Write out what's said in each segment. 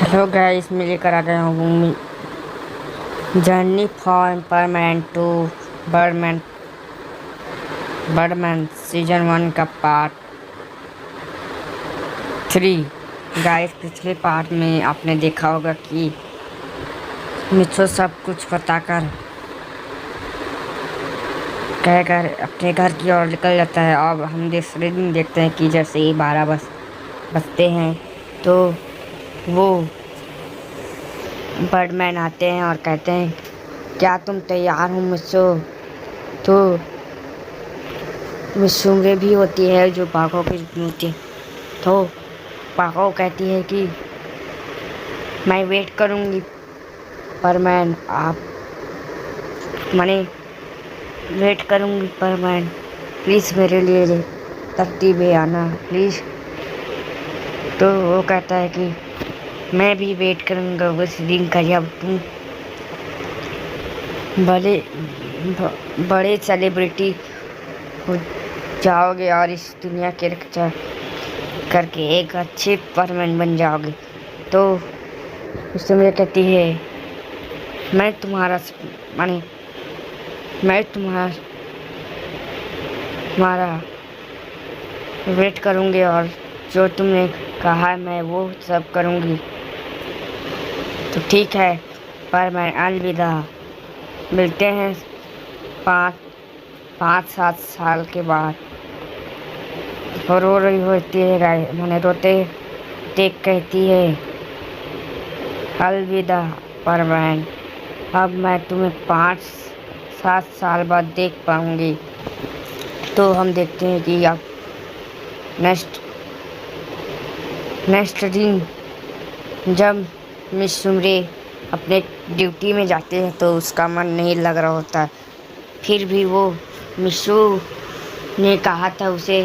Hello guys, मैं लेकर आ गया हूँ journey for permanent to Birdman Birdman season 1 का पार्ट 3। गाइस, पिछले पार्ट में आपने देखा होगा कि मिठू सब कुछ बताकर कहकर अपने घर की ओर निकल जाता है। अब हम दूसरे दिन देखते हैं कि जैसे ही 12 बजते हैं तो वो बर्डमैन आते हैं और कहते हैं, क्या तुम तैयार हो मिस्सू? तो मिस्सूरी भी होती है जो पाको की होती है। तो पाको कहती है कि मैं वेट करूंगी, पर मैं आप मैंने वेट करूंगी, पर मैं प्लीज़ मेरे लिए धरती पे आना प्लीज़। तो वो कहता है कि मैं भी वेट करूंगा उस दिन का जब तुम बड़े बड़े सेलिब्रिटी हो जाओगे और इस दुनिया के रक्षा करके एक अच्छे परमानेंट बन जाओगे। तो उससे मुझे कहती है, मैं तुम्हारा माने मैं तुम्हारा वेट करूंगी और जो तुमने कहा है मैं वो सब करूंगी। तो ठीक है, पर मैं अलविदा। मिलते हैं 5-7 साल के बाद। वो रो रही होती है, मैंने रोते देख कहती है, अलविदा परमैन, अब मैं तुम्हें 5-7 साल बाद देख पाऊंगी। तो हम देखते हैं कि अब नेक्स्ट नेक्स्ट दिन जब मिस्सूरी अपने ड्यूटी में जाते हैं तो उसका मन नहीं लग रहा होता। फिर भी वो मिस्सू ने कहा था उसे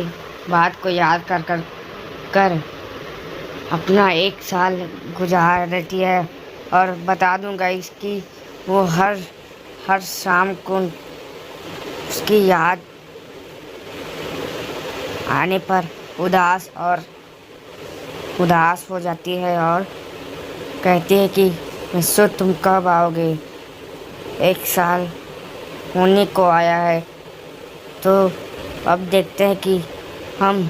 बात को याद कर अपना 1 साल गुजार देती है। और बता दूंगा इसकी वो हर हर शाम को उसकी याद आने पर उदास हो जाती है और कहती है कि मिस्सू तुम कब आओगे? 1 साल होने को आया है। तो अब देखते हैं कि हम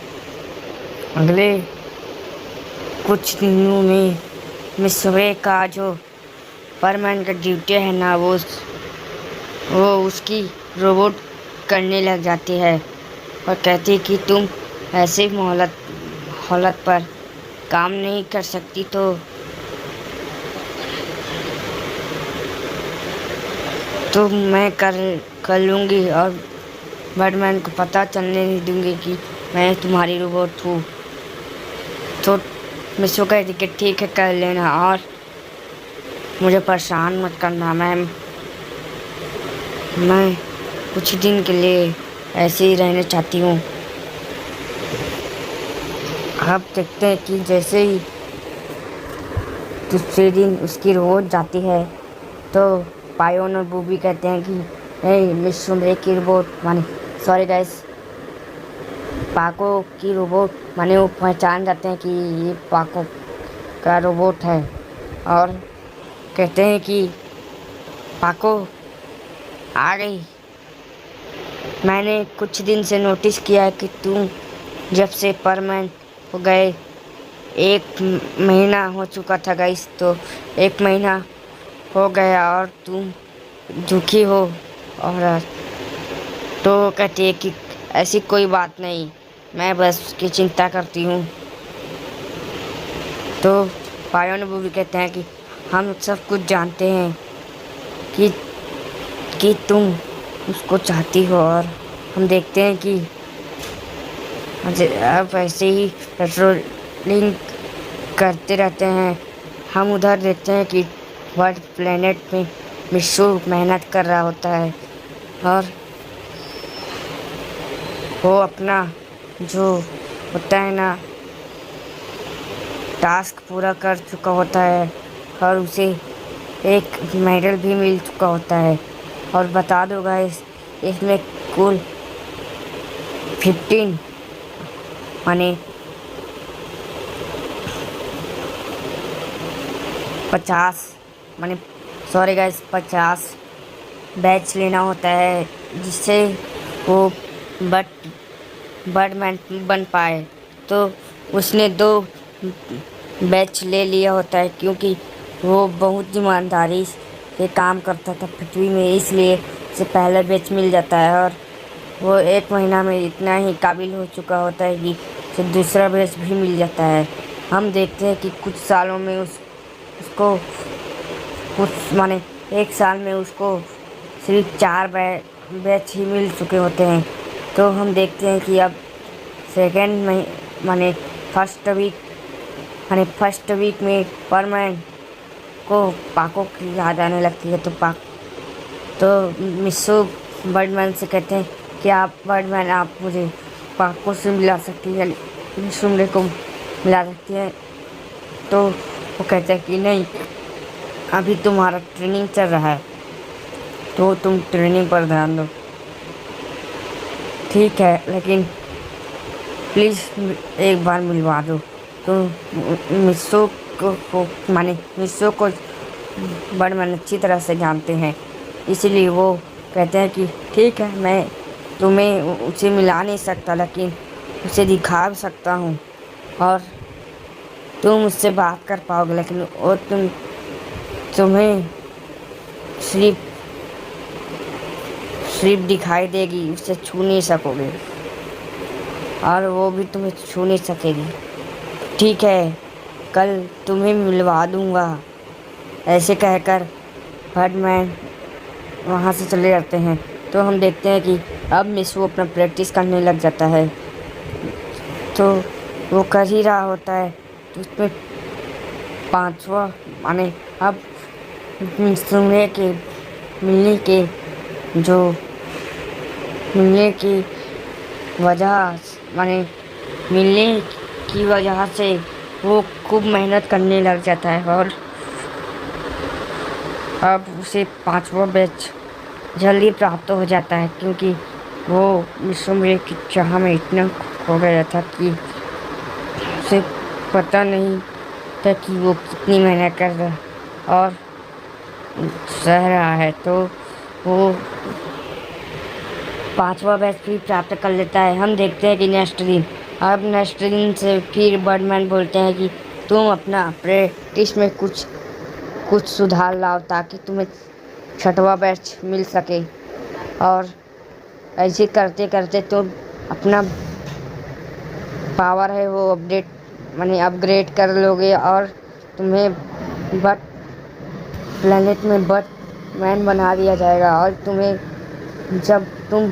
अगले कुछ दिनों में मिस्सूरी का जो परमानेंट का ड्यूटी है ना वो उसकी रोबोट करने लग जाती है और कहती है कि तुम ऐसे हालत पर काम नहीं कर सकती। तो मैं कर लूँगी और बैटमैन को पता चलने नहीं दूंगी कि मैं तुम्हारी रोबोट हूँ। तो मिस्सू कहती कि ठीक है, कर लेना और मुझे परेशान मत करना। मैं कुछ दिन के लिए ऐसे ही रहना चाहती हूँ। अब देखते हैं कि जैसे ही दूसरे दिन उसकी रोबोट जाती है तो पायोन और बूबी कहते हैं कि हे मिस्सू की रोबोट माने सॉरी गाइस, पाको की रोबोट माने वो पहचान जाते हैं कि ये पाको का रोबोट है और कहते हैं कि पाको आ गई। मैंने कुछ दिन से नोटिस किया है कि तुम जब से परमानेंट हो गए 1 महीना हो चुका था गाइस, तो 1 महीना हो गया और तुम दुखी हो। और तो कहती है कि ऐसी कोई बात नहीं, मैं बस उसकी चिंता करती हूँ। तो पायोन वो भी कहते हैं कि हम सब कुछ जानते हैं कि तुम उसको चाहती हो। और हम देखते हैं कि अब ऐसे ही पेट्रोलिंग करते रहते हैं। हम उधर देखते हैं कि वर्ल्ड प्लेनेट में मिस्सू मेहनत कर रहा होता है और वो अपना जो होता है ना टास्क पूरा कर चुका होता है और उसे एक मेडल भी मिल चुका होता है। और बता दो गाइस, इसमें कुल 15 माने 50 माने सॉरी गाइस 50 बैच लेना होता है, जिससे वो बट बर्डमैन बन पाए। तो उसने 2 बैच ले लिया होता है, क्योंकि वो बहुत ईमानदारी से काम करता था पृथ्वी में, इसलिए उसे पहला बैच मिल जाता है। और वो 1 महीना में इतना ही काबिल हो चुका होता है कि उसे दूसरा बैच भी मिल जाता है। हम देखते हैं कि कुछ सालों में उसको कुछ माने 1 साल में उसको सिर्फ 4 बैच ही मिल चुके होते हैं। तो हम देखते हैं कि अब सेकेंड में माने फर्स्ट वीक में परमैन को पाको की याद आने लगती है। तो मिस्सू बर्डमैन से कहते हैं कि आप बर्डमैन, आप मुझे पाको से मिला सकती है, मिस्सू मेरे को मिला सकती है। तो वो कहते हैं कि नहीं, अभी तुम्हारा ट्रेनिंग चल रहा है, तो तुम ट्रेनिंग पर ध्यान दो। ठीक है, लेकिन प्लीज़ एक बार मिलवा दो। तो मिस्सू को बर्डमैन अच्छी तरह से जानते हैं, इसलिए वो कहते हैं कि ठीक है, मैं तुम्हें उसे मिला नहीं सकता, लेकिन उसे दिखा सकता हूँ और तुम उससे बात कर पाओगे, लेकिन वो तुम्हें सिर्फ सिर्फ दिखाई देगी, उसे छू नहीं सकोगे और वो भी तुम्हें छू नहीं सकेगी। ठीक है, कल तुम्हें मिलवा दूंगा। ऐसे कहकर बर्डमैन वहाँ से चले जाते हैं। तो हम देखते हैं कि अब मिस्सू अपना प्रैक्टिस करने लग जाता है। तो वो कर ही रहा होता है, तो उसमें 5वां माने अब सुनने के मिलने के जो मिलने की वजह माने मिलने की वजह से वो खूब मेहनत करने लग जाता है और अब उसे 5वां बैच जल्दी प्राप्त हो जाता है, क्योंकि वो मिस्सू की चाह में इतना खो गया था कि उसे पता नहीं था कि वो कितनी मेहनत कर रहा है और सह रहा है। तो वो 5वां बैच भी प्राप्त कर लेता है। हम देखते हैं कि नेक्स्ट दिन से फिर बर्डमैन बोलते हैं कि तुम अपना प्रैक्टिस में कुछ सुधार लाओ, ताकि तुम्हें 6वां बैच मिल सके। और ऐसे करते करते तुम अपना पावर है वो अपग्रेड कर लोगे और तुम्हें बट प्लेनेट में बटमैन बना दिया जाएगा। और जब तुम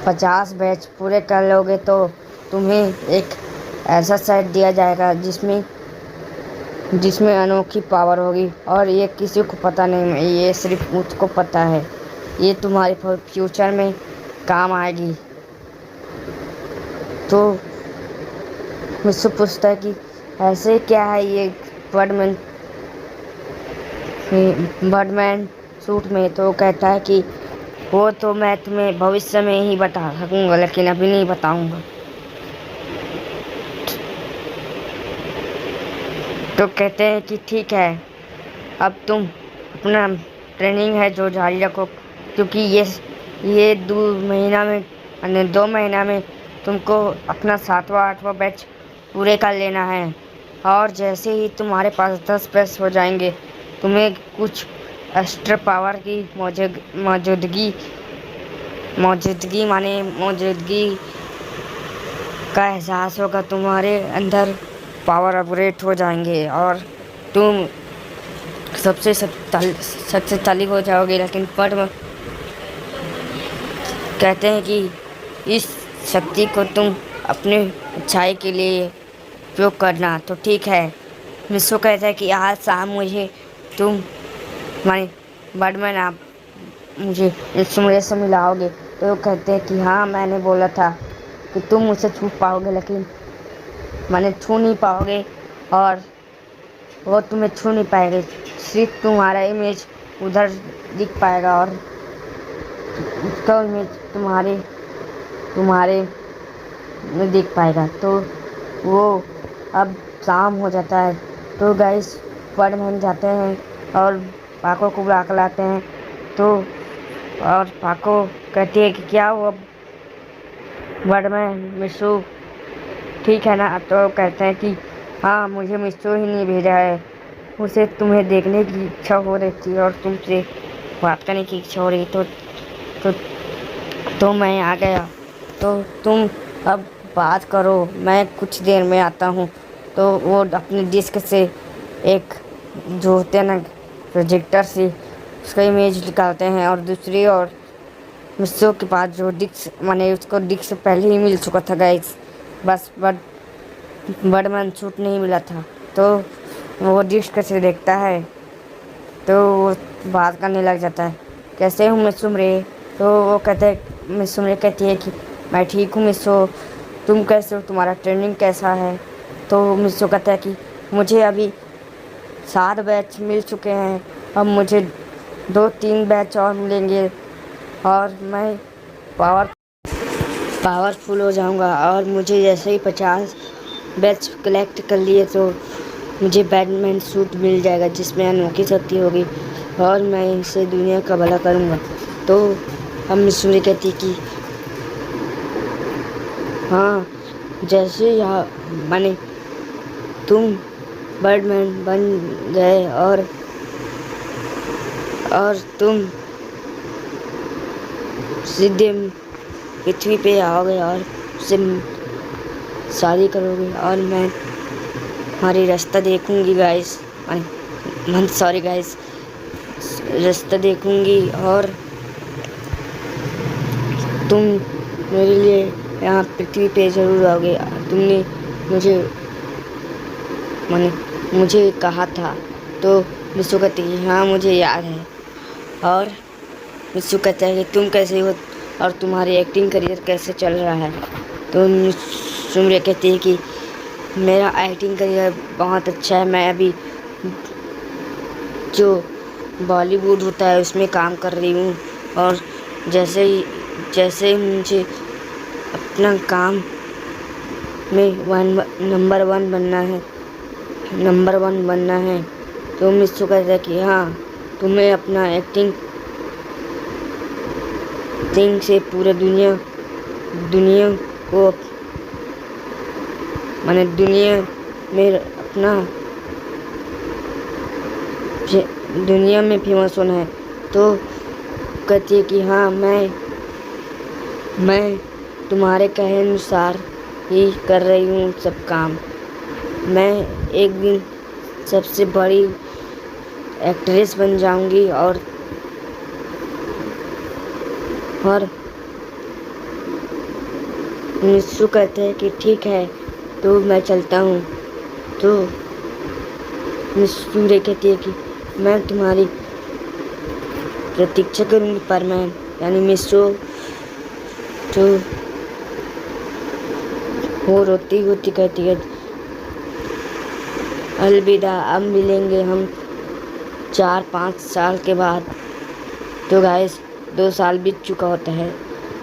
50 बैच पूरे कर लोगे, तो तुम्हें एक ऐसा सेट दिया जाएगा जिसमें अनोखी पावर होगी, और ये किसी को पता नहीं, ये सिर्फ मुझको पता है। ये तुम्हारे फ्यूचर में काम आएगी। तो मुझसे पूछता है कि ऐसे क्या है ये बर्डमैन सूट में। तो कहता है कि वो तो मैं तुम्हें भविष्य में ही बता सकूंगा, लेकिन अभी नहीं बताऊंगा। तो कहते हैं कि ठीक है, अब तुम अपना ट्रेनिंग है जो जारी रखो, क्योंकि ये 2 महीना में तुमको अपना 7वां 8वां बैच पूरे कर लेना है। और जैसे ही तुम्हारे पास 10 बैच हो जाएंगे, तुम्हें कुछ एक्स्ट्रा पावर की मौजूदगी का एहसास होगा। तुम्हारे अंदर पावर अपग्रेड हो जाएंगे और तुम सबसे शक्तिशाली हो जाओगे। लेकिन पर कहते हैं कि इस शक्ति को तुम अपने अच्छाई के लिए उपयोग करना। तो ठीक है, मिस्सू कहता है कि आज शाम मुझे तुम माने बर्डमैन आप मुझे मेरे से मिलाओगे। तो कहते हैं कि हाँ, मैंने बोला था कि तुम मुझसे छू पाओगे, लेकिन मैंने छू नहीं पाओगे और वो तुम्हें छू नहीं पाएंगे। सिर्फ तुम्हारा इमेज उधर दिख पाएगा और उसका इमेज तुम्हारे में दिख पाएगा। तो वो अब शाम हो जाता है। तो गाइस, बर्डमैन जाते हैं और पाको को बुला कर लाते हैं। तो और पाको कहती है कि क्या हुआ बर्डमैन, मिस्सू ठीक है ना? तो कहते हैं कि हाँ, मुझे मिस्सू ही नहीं भेजा है, उसे तुम्हें देखने की इच्छा हो रही थी और तुमसे बात करने की इच्छा हो रही तो तो मैं आ गया। तो तुम अब बात करो, मैं कुछ देर में आता हूँ। तो वो अपने डिस्क से एक जो होते हैं ना प्रोजेक्टर से उसका इमेज निकालते हैं और दूसरी ओर मिस्सो के पास जो डिस्क माने उसको डिस्क पहले ही मिल चुका था गाइस, बस बर्डमैन सूट नहीं मिला था। तो वो डिस्क से देखता है तो वो बात करने लग जाता है, कैसे हूँ मिस सुमरे? तो वो मिस सुमरे कहती है कि मैं ठीक हूँ मिस्सो, तुम कैसे हो, तुम्हारा ट्रेनिंग कैसा है? तो मिस्सो कहता है कि मुझे अभी 7 बैच मिल चुके हैं, अब मुझे 2-3 बैच और मिलेंगे और मैं पावर पावरफुल हो जाऊंगा। और मुझे जैसे ही 50 बैच कलेक्ट कर लिए तो मुझे बैटमैन सूट मिल जाएगा जिसमें अनोखी शक्ति होगी और मैं इसे दुनिया का भला करूंगा। तो अब मिसूरी कहती कि हाँ, जैसे यहाँ माने तुम बर्डमैन बन गए और तुम सीधे पृथ्वी पे आओगे और उससे शादी करोगे और मैं हमारी रास्ता देखूंगी गाइस, मन सॉरी गाइस, रास्ता देखूंगी और तुम मेरे लिए यहाँ पृथ्वी पे ज़रूर आओगे। तुमने मुझे मुझे कहा था। तो मिस्सू कहती है हाँ मुझे याद है। और मिस्सू कहता है कि तुम कैसे हो और तुम्हारी एक्टिंग करियर कैसे चल रहा है? तो सुमरे कहती है कि मेरा एक्टिंग करियर बहुत अच्छा है, मैं अभी जो बॉलीवुड होता है उसमें काम कर रही हूँ और जैसे ही मुझे अपना काम में नंबर वन बनना है। तो मिस्सू कहता है कि हाँ, तुम्हें अपना एक्टिंग से पूरे दुनिया को दुनिया में अपना दुनिया में फेमस होना है। तो कहती है कि हाँ, मैं तुम्हारे कहे अनुसार ही कर रही हूँ सब काम। मैं एक दिन सबसे बड़ी एक्ट्रेस बन जाऊंगी और मिस्सू कहते हैं कि ठीक है, तो मैं चलता हूँ। तो मिस्सू कहती है कि मैं तुम्हारी प्रतीक्षा करूँगी पर मैं यानी मिस्सू तो वो रोती कहती है अलविदा, अब मिलेंगे हम 4-5 साल के बाद। तो गाइस 2 साल बीत चुका होता है।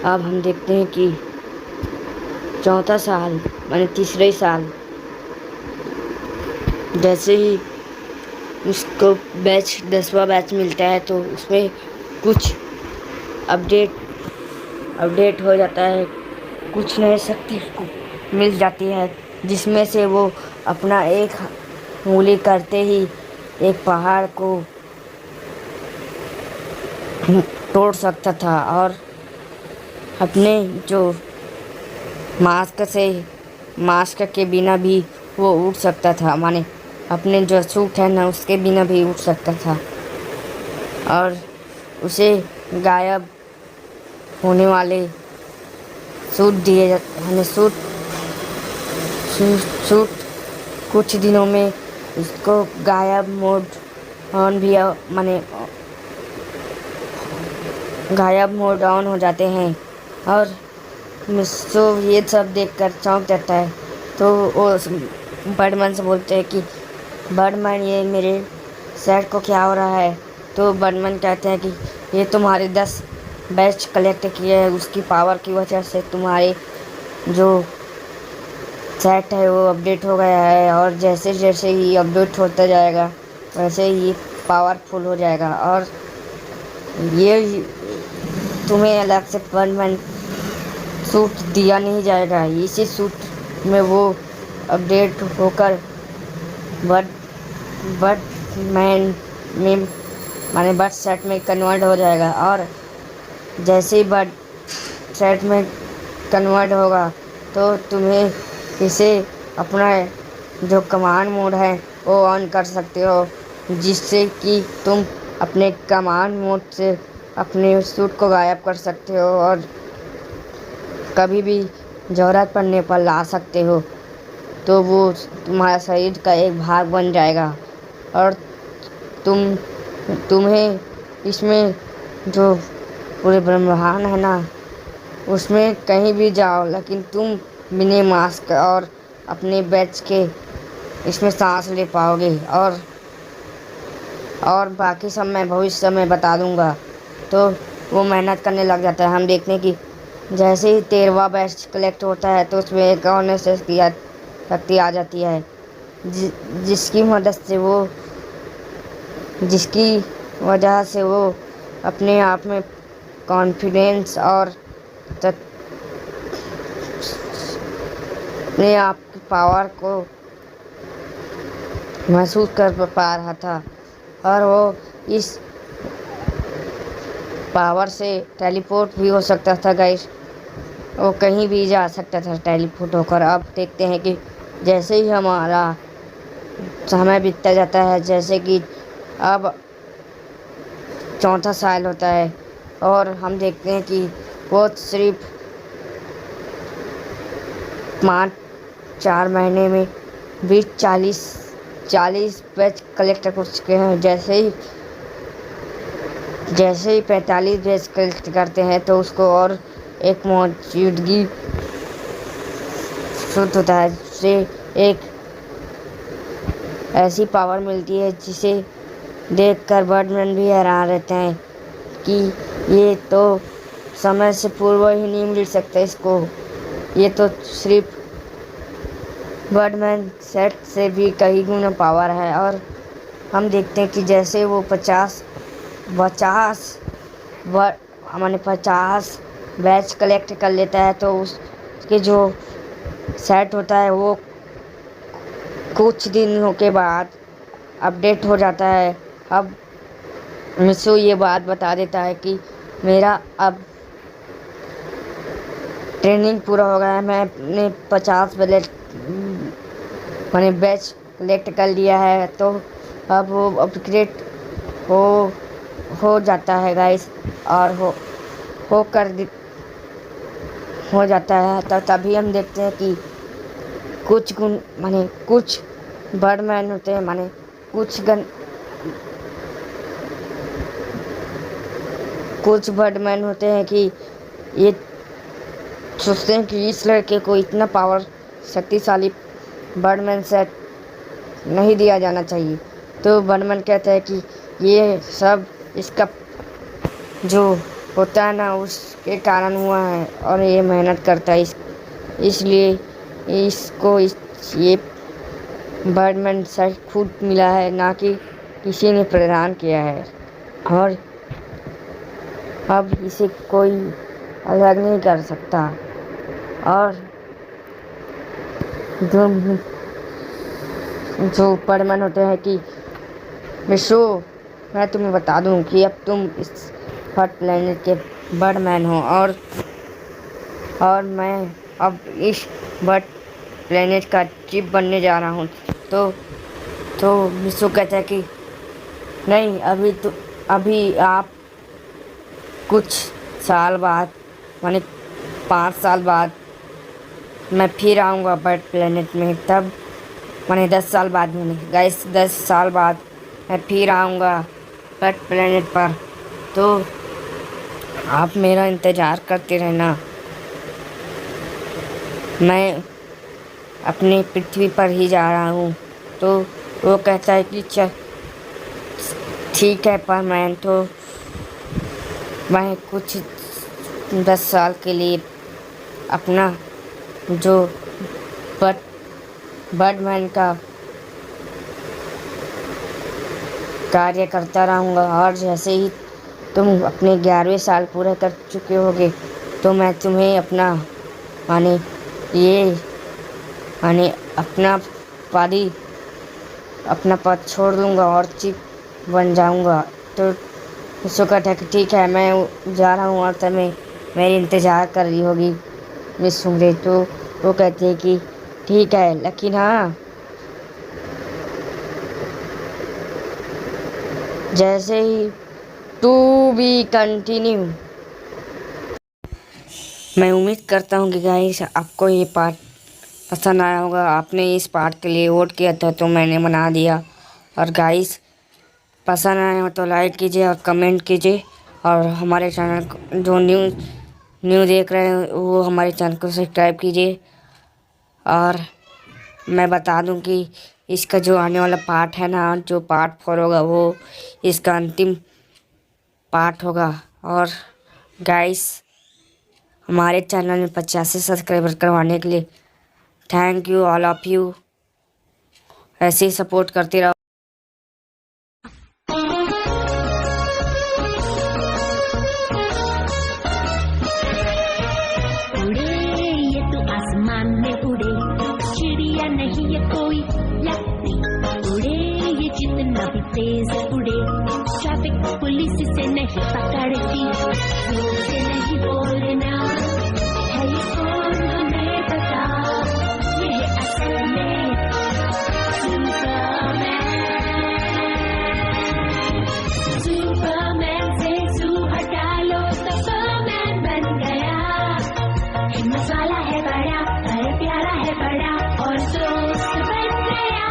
अब हम देखते हैं कि चौथा साल तीसरे साल जैसे ही उसको 10वां बैच मिलता है तो उसमें कुछ अपडेट हो जाता है, कुछ नई शक्ति मिल जाती है जिसमें से वो अपना एक उंगली करते ही एक पहाड़ को तोड़ सकता था और अपने जो मास्क के बिना भी वो उड़ सकता था, अपने जो सूट है ना उसके बिना भी उड़ सकता था। और उसे गायब होने वाले सूट दिए जाते सूट कुछ दिनों में इसको गायब मोड ऑन हो जाते हैं। और मिस्सू ये सब देखकर चौंक जाता है। तो वो बर्डमैन से बोलते हैं कि बर्डमैन, ये मेरे सेट को क्या हो रहा है? तो बर्डमैन कहते हैं कि ये तुम्हारे 10 बैच कलेक्ट किए हैं, उसकी पावर की वजह से तुम्हारे जो सेट है वो अपडेट हो गया है और जैसे जैसे ही अपडेट होता जाएगा वैसे ही पावरफुल हो जाएगा। और ये तुम्हें अलग से परमानेंट सूट दिया नहीं जाएगा। इसी सूट में वो अपडेट होकर बट बटमैन में माने बट सेट में कन्वर्ट हो जाएगा। और जैसे ही बट सेट में कन्वर्ट होगा तो तुम्हें इसे अपना जो कमांड मोड है वो ऑन कर सकते हो, जिससे कि तुम अपने कमांड मोड से अपने सूट को गायब कर सकते हो और कभी भी ज़रूरत पड़ने पर ला सकते हो। तो वो तुम्हारा शरीर का एक भाग बन जाएगा। और तुम्हें इसमें जो पूरे ब्रह्मांड है ना, उसमें कहीं भी जाओ लेकिन तुम बिना मास्क और अपने बैच के इसमें सांस ले पाओगे। और बाकी सब मैं भविष्य में बता दूंगा। तो वो मेहनत करने लग जाता है। हम देखने की जैसे ही 13वां बैच कलेक्ट होता है तो उसमें एक और शक्ति आ जाती है, जिसकी मदद से वो जिसकी वजह से वो अपने आप में कॉन्फिडेंस और अपने आप की पावर को महसूस कर पा रहा था। और वो इस पावर से टेलीपोर्ट भी हो सकता था गाइस। वो कहीं भी जा सकता था टेलीपोर्ट होकर। अब देखते हैं कि जैसे ही हमारा समय बीतता जाता है, जैसे कि अब 4था साल होता है और हम देखते हैं कि वो सिर्फ 5-4 महीने में 20-40 बैच कलेक्ट कर चुके हैं। जैसे ही 45 बैच कलेक्ट करते हैं तो उसको और एक मौजूदगी शुद्ध होता है, जिससे एक ऐसी पावर मिलती है जिसे देखकर बर्डमैन भी हैरान रहते हैं कि ये तो समय से पूर्व ही नहीं मिल सकता इसको। ये तो सिर्फ बर्डमैन सेट से भी कई गुना पावर है। और हम देखते हैं कि जैसे वो 50 हमारे 50 बैच कलेक्ट कर लेता है तो उसके जो सेट होता है वो कुछ दिनों के बाद अपडेट हो जाता है। अब मिसो ये बात बता देता है कि मेरा अब ट्रेनिंग पूरा हो गया है, मैं अपने 50 मैंने बैच कलेक्ट कर लिया है। तो अब वो अपग्रेड हो हो जाता है गाइस। और हो जाता है तो तभी हम देखते हैं कि कुछ गुण माने कुछ बर्डमैन होते हैं, माने कुछ बर्डमैन होते हैं कि ये सोचते हैं कि इस लड़के को इतना पावर शक्तिशाली बर्डमैन सेट नहीं दिया जाना चाहिए। तो बर्डमैन कहता है कि ये सब इसका जो होता है ना उसके कारण हुआ है और ये मेहनत करता है इसलिए इसको ये बर्डमैन सेट खुद मिला है, ना कि किसी ने प्रदान किया है। और अब इसे कोई अलग नहीं कर सकता। और जो जो बर्डमैन होते हैं कि विशु, मैं तुम्हें बता दूं कि अब तुम इस हॉट प्लेनेट के बर्डमैन हो। और मैं अब इस बर्ड प्लेनेट का चीफ बनने जा रहा हूँ। तो विशु कहता है कि नहीं, अभी आप कुछ साल बाद माने 5 साल बाद मैं फिर आऊँगा बर्ड प्लेनेट में। तब माने 10 साल बाद में गाइस, 10 साल बाद मैं फिर आऊँगा बर्ड प्लेनेट पर। तो आप मेरा इंतज़ार करते रहना। मैं अपनी पृथ्वी पर ही जा रहा हूँ। तो वो कहता है कि चल ठीक है, पर मैं कुछ 10 साल के लिए अपना जो बर्डमैन का कार्य करता रहूँगा। और जैसे ही तुम अपने 11वें साल पूरे कर चुके होगे तो मैं तुम्हें अपना माने ये माने अपना पारी अपना पद छोड़ दूंगा और चीफ बन जाऊंगा। तो उसको कहता है कि ठीक है, मैं जा रहा हूँ और तुम्हें मेरी इंतज़ार कर रही होगी मिस सुंदरी। तो वो कहती है कि ठीक है, लेकिन हाँ, जैसे ही टू बी कंटिन्यू। मैं उम्मीद करता हूँ कि गाइस आपको ये पार्ट पसंद आया होगा। आपने इस पार्ट के लिए वोट किया था तो मैंने बना दिया। और गाइस पसंद आया हो तो लाइक कीजिए और कमेंट कीजिए। और हमारे चैनल को जो न्यू देख रहे हैं वो हमारे चैनल को सब्सक्राइब कीजिए। और मैं बता दूं कि इसका जो आने वाला पार्ट है ना, जो पार्ट 4 होगा, वो इसका अंतिम पार्ट होगा। और गाइस हमारे चैनल में 85 सब्सक्राइबर करवाने के लिए thank you all of you. ऐसे ही सपोर्ट करते रहो। उड़े ये तो आसमान में उड़े, चिड़िया नहीं ये कोई लगती। उड़े ये जितना भी तेज उड़े, ट्रैफिक पुलिस से नहीं पकड़ती। जोर से नहीं बोलना है ये कौन हमें बता, ये है असल में सुपरमैन से सू हटा लो तो सुपरमैन बन गया। हिम्मत वाला है बड़ा, अरे प्यारा है बड़ा और दोस्त बन गया।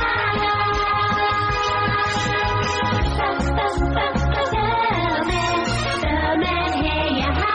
सुपरमैन है यहाँ।